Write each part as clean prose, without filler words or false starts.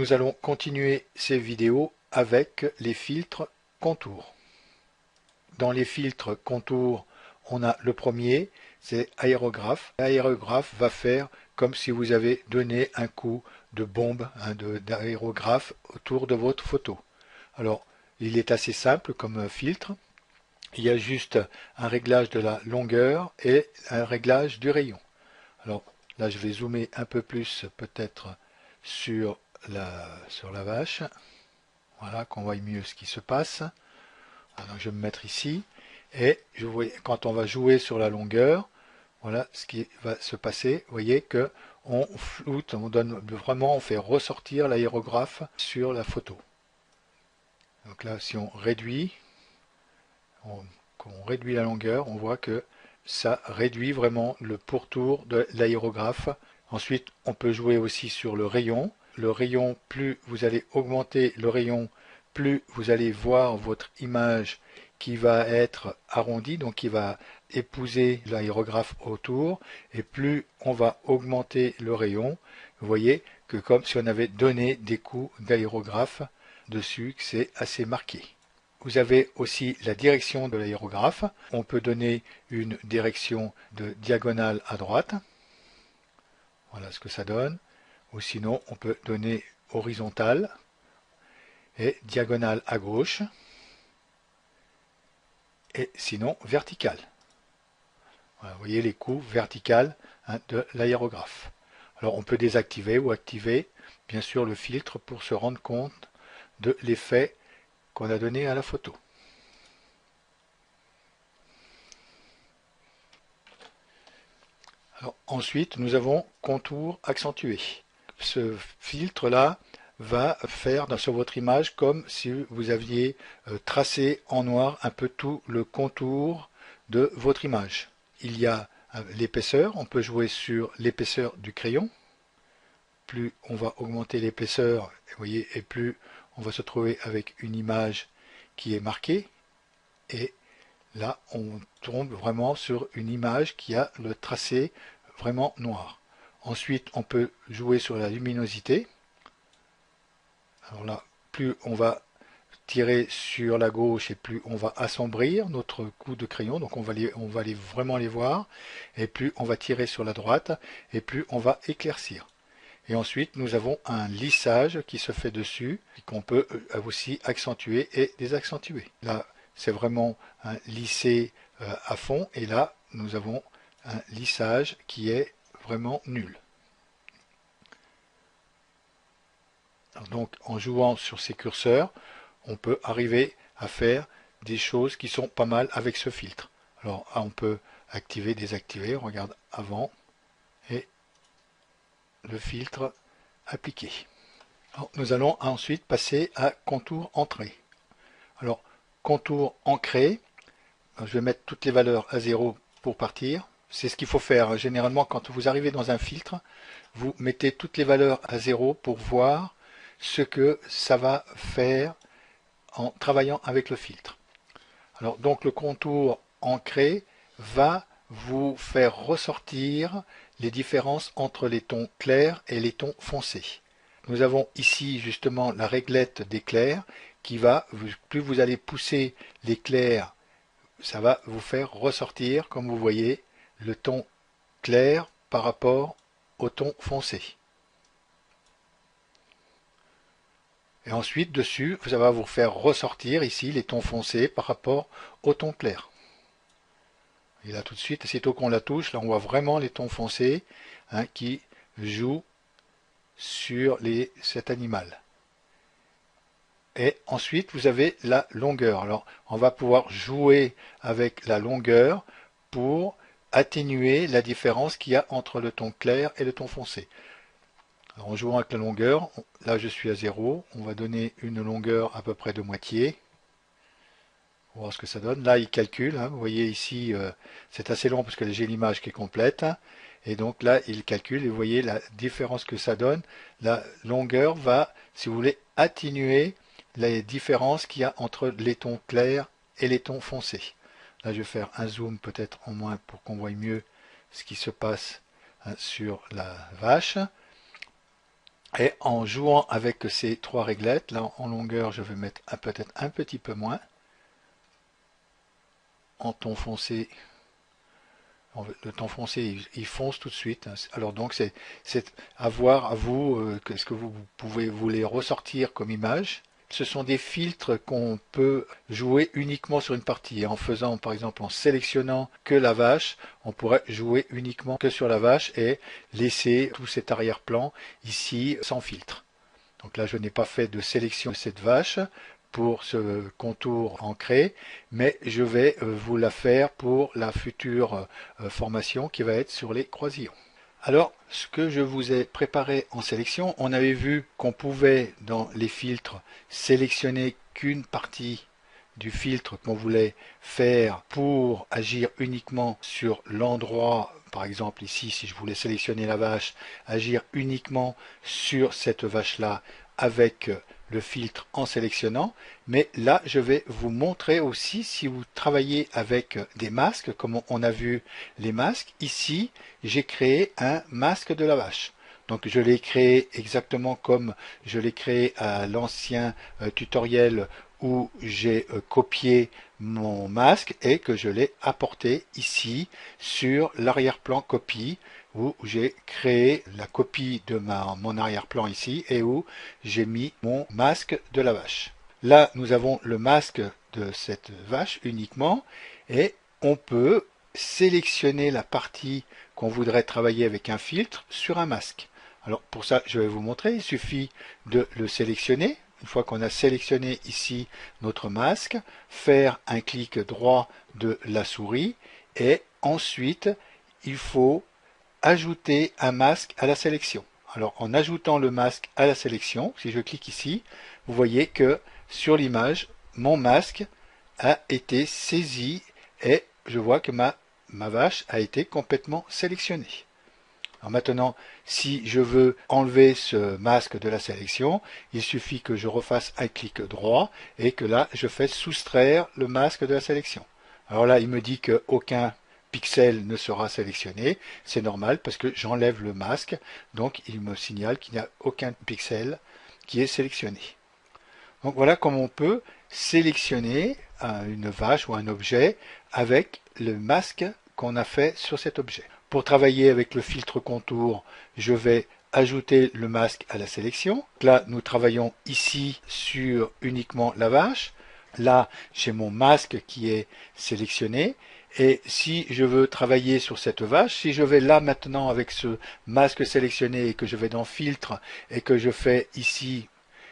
nous allons continuer ces vidéos avec les filtres contours. Dans les filtres contours, on a le premier, c'est aérographe. L'aérographe va faire comme si vous avez donné un coup de bombe d'aérographe autour de votre photo. Alors, il est assez simple comme filtre. Il y a juste un réglage de la longueur et un réglage du rayon. Alors là, je vais zoomer un peu plus peut-être sur la vache. Voilà, qu'on voit mieux ce qui se passe. Alors, je vais me mettre ici. Et quand on va jouer sur la longueur, voilà ce qui va se passer. Vous voyez que on floute, on fait ressortir l'aérographe sur la photo. Donc là, si on réduit, quand on réduit la longueur, on voit que ça réduit vraiment le pourtour de l'aérographe. Ensuite, on peut jouer aussi sur le rayon. Le rayon, plus vous allez augmenter le rayon, plus vous allez voir votre image qui va être arrondie, donc qui va épouser l'aérographe autour, et plus on va augmenter le rayon, vous voyez que comme si on avait donné des coups d'aérographe dessus, que c'est assez marqué. Vous avez aussi la direction de l'aérographe. On peut donner une direction de diagonale à droite. Voilà ce que ça donne. Ou sinon, on peut donner horizontale et diagonale à gauche. Et sinon, verticale. Voilà, vous voyez les coups verticales de l'aérographe. Alors, on peut désactiver ou activer, bien sûr, le filtre pour se rendre compte de l'effet qu'on a donné à la photo. Alors, ensuite, nous avons contour accentué. Ce filtre-là va faire sur votre image comme si vous aviez tracé en noir un peu tout le contour de votre image. Il y a l'épaisseur, on peut jouer sur l'épaisseur du crayon. Plus on va augmenter l'épaisseur, vous voyez, et plus on va se trouver avec une image qui est marquée. Et là, on tombe vraiment sur une image qui a le tracé vraiment noir. Ensuite, on peut jouer sur la luminosité. Alors là, plus on va tirer sur la gauche et plus on va assombrir notre coup de crayon, donc on va vraiment les voir, et plus on va tirer sur la droite et plus on va éclaircir. Et ensuite, nous avons un lissage qui se fait dessus, qu'on peut aussi accentuer et désaccentuer. Là, c'est vraiment un lissé à fond, et là, nous avons un lissage qui est vraiment nul. Donc, en jouant sur ces curseurs, on peut arriver à faire des choses qui sont pas mal avec ce filtre. Alors, on peut activer, désactiver, on regarde avant, et le filtre appliqué. Alors, nous allons ensuite passer à contour entrée. Alors, contour ancré, je vais mettre toutes les valeurs à 0 pour partir. C'est ce qu'il faut faire. Généralement, quand vous arrivez dans un filtre, vous mettez toutes les valeurs à 0 pour voir ce que ça va faire en travaillant avec le filtre. Alors, donc, le contour ancré va vous faire ressortir les différences entre les tons clairs et les tons foncés. Nous avons ici justement la réglette des clairs qui va, plus vous allez pousser les clairs, ça va vous faire ressortir, comme vous voyez, le ton clair par rapport au ton foncé. Et ensuite, dessus, ça va vous faire ressortir ici les tons foncés par rapport au ton clair. Et là, tout de suite, sitôt qu'on la touche, là, on voit vraiment les tons foncés qui jouent sur cet animal. Et ensuite, vous avez la longueur. Alors, on va pouvoir jouer avec la longueur pour atténuer la différence qu'il y a entre le ton clair et le ton foncé. Alors, en jouant avec la longueur, là je suis à 0, on va donner une longueur à peu près de moitié. On va voir ce que ça donne. Là, il calcule. Vous voyez ici, c'est assez long parce que j'ai l'image qui est complète. Et donc là, il calcule et vous voyez la différence que ça donne. La longueur va, si vous voulez, atténuer les différences qu'il y a entre les tons clairs et les tons foncés. Là, je vais faire un zoom peut-être en moins pour qu'on voie mieux ce qui se passe sur la vache. Et en jouant avec ces trois réglettes, là en longueur, je vais mettre peut-être un petit peu moins. En ton foncé, le ton foncé, il fonce tout de suite. Alors donc c'est à voir à vous, qu'est-ce que vous voulez ressortir comme image. Ce sont des filtres qu'on peut jouer uniquement sur une partie. Et en faisant, par exemple, en sélectionnant que la vache, on pourrait jouer uniquement que sur la vache et laisser tout cet arrière-plan ici sans filtre. Donc là, je n'ai pas fait de sélection de cette vache pour ce contour ancré, mais je vais vous la faire pour la future formation qui va être sur les croisillons. Alors, ce que je vous ai préparé en sélection, on avait vu qu'on pouvait, dans les filtres, sélectionner qu'une partie du filtre qu'on voulait faire pour agir uniquement sur l'endroit, par exemple ici, si je voulais sélectionner la vache, agir uniquement sur cette vache-là avec le filtre en sélectionnant, mais là je vais vous montrer aussi si vous travaillez avec des masques, comme on a vu les masques. Ici j'ai créé un masque de la vache, donc je l'ai créé exactement comme je l'ai créé à l'ancien tutoriel où j'ai copié mon masque et que je l'ai apporté ici sur l'arrière-plan copie, où j'ai créé la copie de mon arrière-plan ici et où j'ai mis mon masque de la vache. Là, nous avons le masque de cette vache uniquement et on peut sélectionner la partie qu'on voudrait travailler avec un filtre sur un masque. Alors pour ça, je vais vous montrer, il suffit de le sélectionner. Une fois qu'on a sélectionné ici notre masque, faire un clic droit de la souris et ensuite il faut ajouter un masque à la sélection. Alors en ajoutant le masque à la sélection, si je clique ici, vous voyez que sur l'image, mon masque a été saisi et je vois que ma vache a été complètement sélectionnée. Alors maintenant, si je veux enlever ce masque de la sélection, il suffit que je refasse un clic droit et que là, je fais soustraire le masque de la sélection. Alors là, il me dit qu'aucun pixel ne sera sélectionné. C'est normal parce que j'enlève le masque. Donc, il me signale qu'il n'y a aucun pixel qui est sélectionné. Donc voilà comment on peut sélectionner une vache ou un objet avec le masque qu'on a fait sur cet objet. Pour travailler avec le filtre contour, je vais ajouter le masque à la sélection. Là, nous travaillons ici sur uniquement la vache. Là, j'ai mon masque qui est sélectionné. Et si je veux travailler sur cette vache, si je vais là maintenant avec ce masque sélectionné et que je vais dans filtre et que je fais ici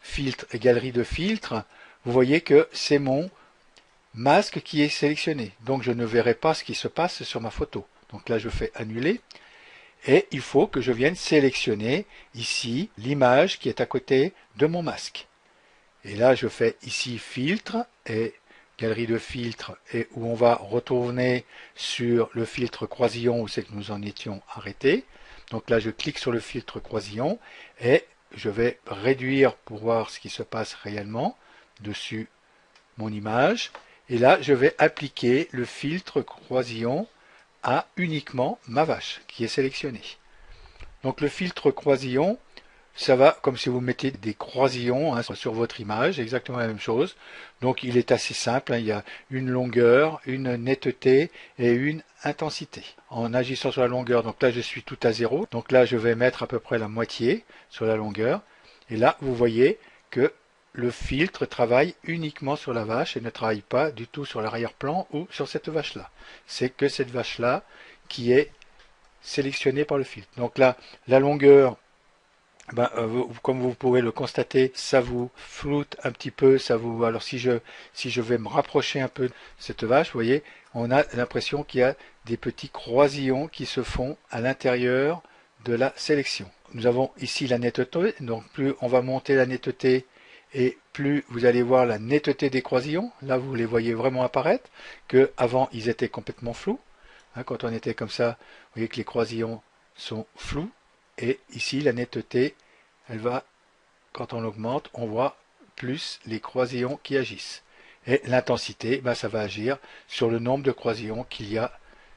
filtre et galerie de filtres, vous voyez que c'est mon masque qui est sélectionné. Donc je ne verrai pas ce qui se passe sur ma photo. Donc là je fais annuler et il faut que je vienne sélectionner ici l'image qui est à côté de mon masque. Et là je fais ici filtre et galerie de filtres et où on va retourner sur le filtre croisillon où c'est que nous en étions arrêtés. Donc là je clique sur le filtre croisillon et je vais réduire pour voir ce qui se passe réellement dessus mon image. Et là, je vais appliquer le filtre croisillon à uniquement ma vache qui est sélectionnée. Donc le filtre croisillon, ça va comme si vous mettez des croisillons sur votre image, exactement la même chose. Donc il est assez simple, il y a une longueur, une netteté et une intensité. En agissant sur la longueur, donc là je suis tout à 0, donc là je vais mettre à peu près la moitié sur la longueur. Et là vous voyez que le filtre travaille uniquement sur la vache et ne travaille pas du tout sur l'arrière-plan ou sur cette vache-là. C'est que cette vache-là qui est sélectionnée par le filtre. Donc là, la longueur, comme vous pouvez le constater, ça vous floute un petit peu. Alors si je vais me rapprocher un peu de cette vache, vous voyez, on a l'impression qu'il y a des petits croisillons qui se font à l'intérieur de la sélection. Nous avons ici la netteté, donc plus on va monter la netteté, et plus vous allez voir la netteté des croisillons. Là, vous les voyez vraiment apparaître, qu'avant, ils étaient complètement flous. Quand on était comme ça, vous voyez que les croisillons sont flous. Et ici, la netteté, elle va, quand on l'augmente, on voit plus les croisillons qui agissent. Et l'intensité, ça va agir sur le nombre de croisillons qu'il y a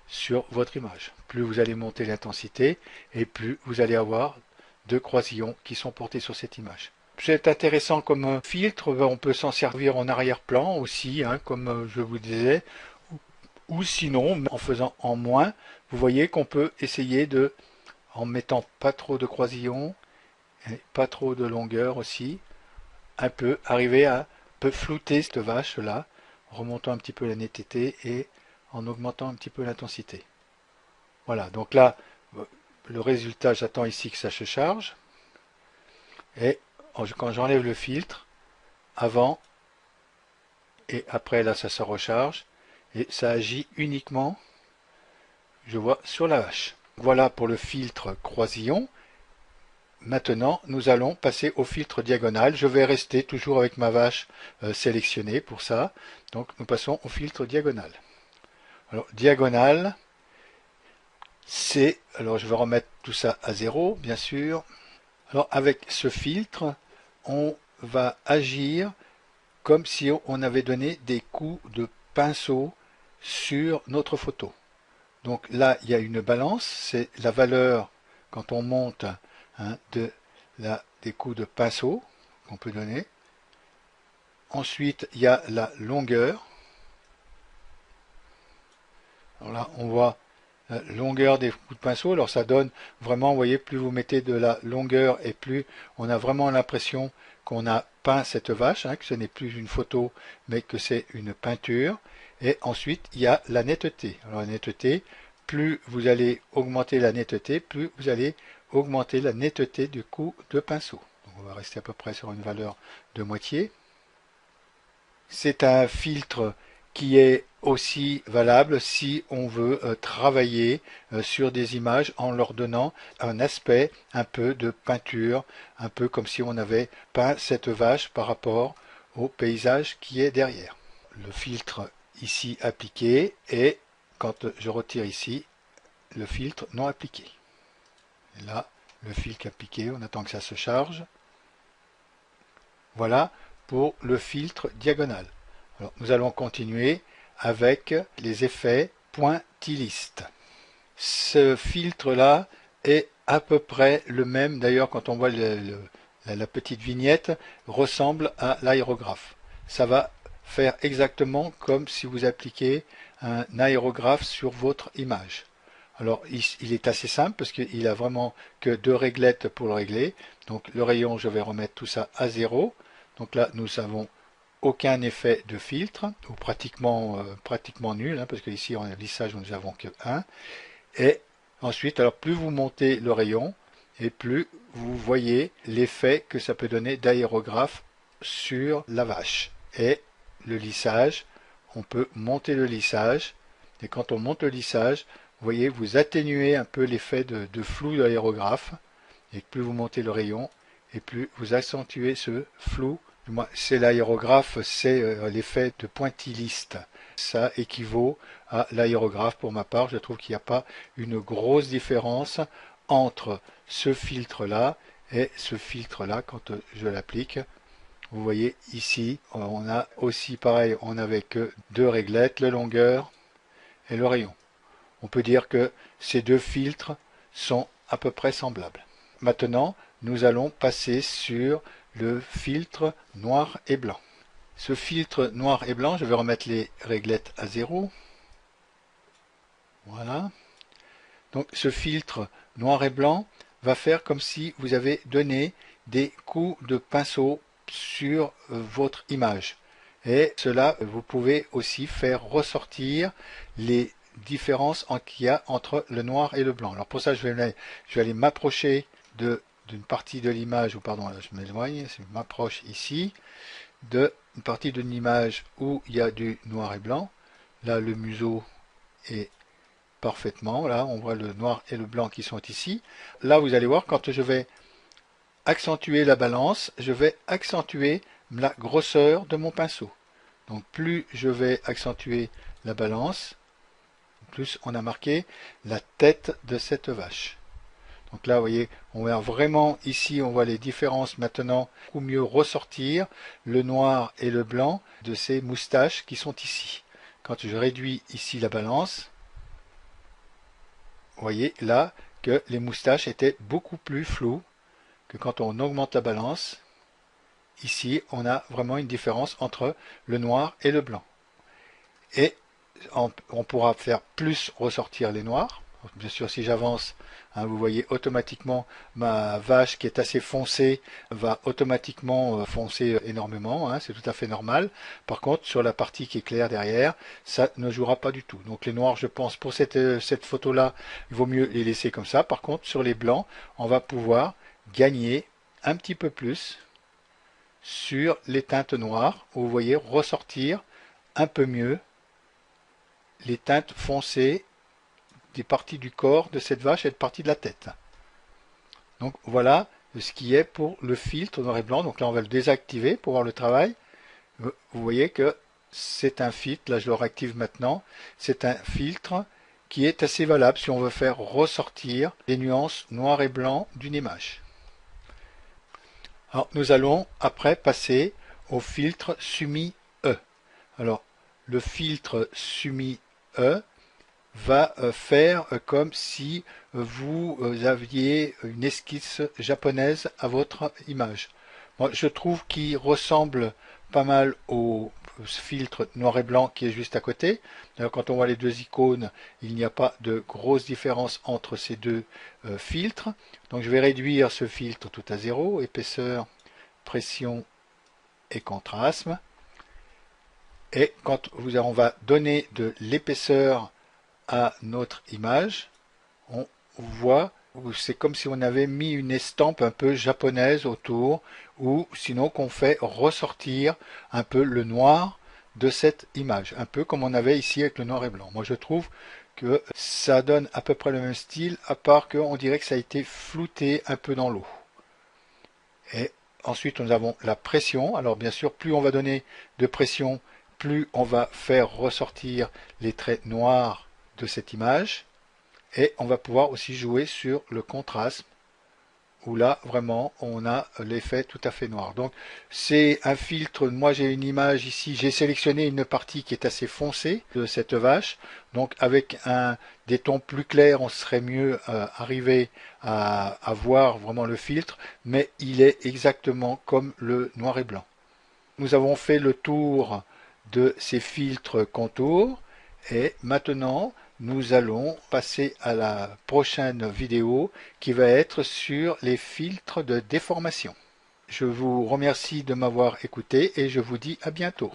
sur votre image. Plus vous allez monter l'intensité, et plus vous allez avoir de croisillons qui sont portés sur cette image. C'est intéressant comme filtre, on peut s'en servir en arrière-plan aussi, hein, comme je vous disais, ou sinon, en faisant en moins, vous voyez qu'on peut essayer de, en mettant pas trop de croisillons, et pas trop de longueur aussi, un peu arriver à un peu flouter cette vache là, en remontant un petit peu la netteté et en augmentant un petit peu l'intensité. Voilà, donc là, le résultat, j'attends ici que ça se charge. Et quand j'enlève le filtre, avant et après, là, ça se recharge. Et ça agit uniquement, je vois, sur la vache. Voilà pour le filtre croisillon. Maintenant, nous allons passer au filtre diagonal. Je vais rester toujours avec ma vache sélectionnée pour ça. Donc, nous passons au filtre diagonal. Alors, diagonal, c'est... Alors, je vais remettre tout ça à 0, bien sûr. Alors, avec ce filtre, on va agir comme si on avait donné des coups de pinceau sur notre photo. Donc là, il y a une balance, c'est la valeur quand on monte, hein, des coups de pinceau qu'on peut donner. Ensuite, il y a la longueur. Alors là, on voit la longueur des coups de pinceau. Alors ça donne vraiment, vous voyez, plus vous mettez de la longueur et plus on a vraiment l'impression qu'on a peint cette vache, hein, que ce n'est plus une photo, mais que c'est une peinture. Et ensuite, il y a la netteté. Alors la netteté, plus vous allez augmenter la netteté, plus vous allez augmenter la netteté du coup de pinceau. Donc on va rester à peu près sur une valeur de moitié. C'est un filtre qui est aussi valable si on veut travailler sur des images en leur donnant un aspect un peu de peinture, un peu comme si on avait peint cette vache par rapport au paysage qui est derrière. Le filtre ici appliqué et quand je retire ici, le filtre non appliqué. Et là, le filtre appliqué, on attend que ça se charge. Voilà pour le filtre diagonal. Alors, nous allons continuer avec les effets pointillistes. Ce filtre-là est à peu près le même, d'ailleurs quand on voit la petite vignette, ressemble à l'aérographe. Ça va faire exactement comme si vous appliquiez un aérographe sur votre image. Alors il est assez simple parce qu'il a vraiment que deux réglettes pour le régler. Donc le rayon, je vais remettre tout ça à 0. Donc là, nous avons aucun effet de filtre, ou pratiquement nul, hein, parce qu'ici en lissage nous n'avons que 1. Et ensuite, alors plus vous montez le rayon, et plus vous voyez l'effet que ça peut donner d'aérographe sur la vache. Et le lissage, on peut monter le lissage, et quand on monte le lissage, vous voyez, vous atténuez un peu l'effet de flou de l'aérographe, et plus vous montez le rayon, et plus vous accentuez ce flou. C'est l'aérographe, c'est l'effet de pointilliste. Ça équivaut à l'aérographe pour ma part. Je trouve qu'il n'y a pas une grosse différence entre ce filtre-là et ce filtre-là quand je l'applique. Vous voyez ici, on a aussi pareil, on n'avait que deux réglettes, la longueur et le rayon. On peut dire que ces deux filtres sont à peu près semblables. Maintenant, nous allons passer sur le filtre noir et blanc. Ce filtre noir et blanc, je vais remettre les réglettes à 0. Voilà. Donc ce filtre noir et blanc va faire comme si vous avez donné des coups de pinceau sur votre image. Et cela, vous pouvez aussi faire ressortir les différences qu'il y a entre le noir et le blanc. Alors pour ça, je vais aller m'approcher d'une partie de l'image, ou pardon, là je m'éloigne, je m'approche ici, d'une partie d'une image où il y a du noir et blanc. Là, le museau est parfaitement, là, on voit le noir et le blanc qui sont ici. Là, vous allez voir, quand je vais accentuer la balance, je vais accentuer la grosseur de mon pinceau. Donc, plus je vais accentuer la balance, plus on a marqué la tête de cette vache. Donc là, vous voyez, on voit vraiment ici, on voit les différences maintenant beaucoup mieux ressortir le noir et le blanc de ces moustaches qui sont ici. Quand je réduis ici la balance, vous voyez là que les moustaches étaient beaucoup plus floues que quand on augmente la balance, ici on a vraiment une différence entre le noir et le blanc. Et on pourra faire plus ressortir les noirs. Bien sûr, si j'avance, hein, vous voyez automatiquement ma vache qui est assez foncée va automatiquement foncer énormément, hein, c'est tout à fait normal. Par contre, sur la partie qui est claire derrière, ça ne jouera pas du tout. Donc les noirs, je pense, pour cette photo-là, il vaut mieux les laisser comme ça. Par contre, sur les blancs, on va pouvoir gagner un petit peu plus sur les teintes noires, où vous voyez ressortir un peu mieux les teintes foncées des parties du corps de cette vache et de parties de la tête. Donc voilà ce qui est pour le filtre noir et blanc. Donc là on va le désactiver pour voir le travail. Vous voyez que c'est un filtre, là je le réactive maintenant, c'est un filtre qui est assez valable si on veut faire ressortir les nuances noir et blanc d'une image. Alors nous allons après passer au filtre Sumi E. Alors le filtre Sumi E va faire comme si vous aviez une esquisse japonaise à votre image. Moi, je trouve qu'il ressemble pas mal au filtre noir et blanc qui est juste à côté. D'ailleurs, quand on voit les deux icônes, il n'y a pas de grosse différence entre ces deux filtres. Donc je vais réduire ce filtre tout à zéro, épaisseur, pression et contraste. Et quand on va donner de l'épaisseur à notre image, on voit, c'est comme si on avait mis une estampe un peu japonaise autour, ou sinon qu'on fait ressortir un peu le noir de cette image, un peu comme on avait ici avec le noir et blanc. Moi je trouve que ça donne à peu près le même style, à part qu'on dirait que ça a été flouté un peu dans l'eau. Et ensuite nous avons la pression. Alors bien sûr, plus on va donner de pression, plus on va faire ressortir les traits noirs de cette image, et on va pouvoir aussi jouer sur le contraste où là vraiment on a l'effet tout à fait noir. Donc c'est un filtre. Moi j'ai une image ici, j'ai sélectionné une partie qui est assez foncée de cette vache, donc avec des tons plus clairs on serait mieux arrivé à voir vraiment le filtre, mais il est exactement comme le noir et blanc. Nous avons fait le tour de ces filtres contours et maintenant nous allons passer à la prochaine vidéo qui va être sur les filtres de déformation. Je vous remercie de m'avoir écouté et je vous dis à bientôt.